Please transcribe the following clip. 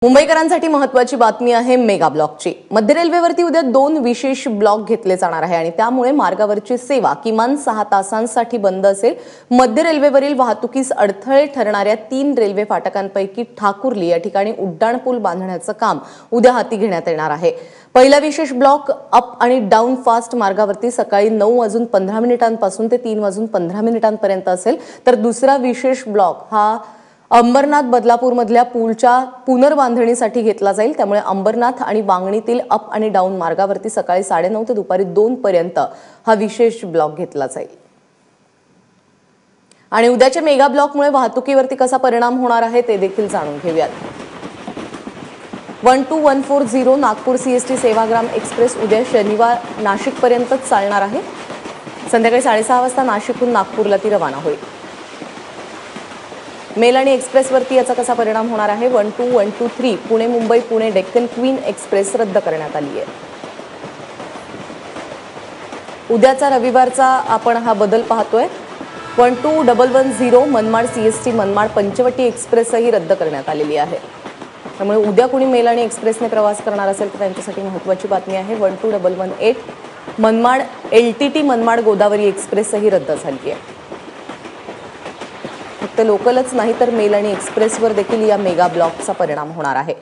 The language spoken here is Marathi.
मुंबईकरांसाठी महत्त्वाची बातमी आहे मेगा ब्लॉकची। मध्य रेल्वेवरती उद्या 2 विशेष ब्लॉक घेतले जाणार आहे आणि त्यामुळे मार्गावरची सेवा किमान 6 तासांसाठी बंद असेल। मध्य रेल्वेवरील वाहतुकीस अडथळे ठरणाऱ्या 3 रेल्वे फाटकांपैकी ठाकुर्ली या ठिकाणी उड्डाणपूल बांधण्याचं काम उद्या हाती घेण्यात येणार आहे। पहिला विशेष ब्लॉक अप आणि डाऊन फास्ट मार्गावरती सकाळी 9:15 ते 3:15 असेल, तर दुसरा विशेष ब्लॉक हा अंबरनाथ बदलापूर मधल्या पूलच्या पुनर्बांधणीसाठी घेतला जाईल। त्यामुळे अंबरनाथ आणि वांगणीतील अप आणि डाऊन मार्गावरती सकाळी 9:30 ते दुपारी 2 पर्यंत हा विशेष ब्लॉक घेतला जाईल। आणि उद्याच्या मेगा ब्लॉकमुळे वाहतुकीवरती कसा परिणाम होणार आहे ते देखील जाणून घेऊयात। 12140 नागपूर सीएसटी सेवाग्राम एक्सप्रेस उद्या शनिवार नाशिक पर्यंत चालणार आहे। संध्याकाळी 6:30 वाजता नाशिकहून नागपूरला ती रवाना होईल। मेल आणि एक्सप्रेसवरती याचा कसा परिणाम होणार आहे? 12123 पुणे मुंबई पुणे डेक्कन क्वीन एक्सप्रेस रद्द करण्यात आली आहे। उद्याचा रविवारचा आपण हा बदल पाहतोय। 12110 मनमाड सीएसटी मनमाड पंचवटी एक्सप्रेसही रद्द करण्यात आलेली आहे। त्यामुळे उद्या कोणी मेल आणि एक्सप्रेसने प्रवास करणार असेल तर त्यांच्यासाठी महत्त्वाची बातमी आहे। 12118 मनमाड एलटीटी मनमाड गोदावरी एक्सप्रेसही रद्द झाली आहे। फक्त लोकलच नाही तर मेल आणि एक्सप्रेसवर देखील या मेगा ब्लॉकचा परिणाम होणार आहे।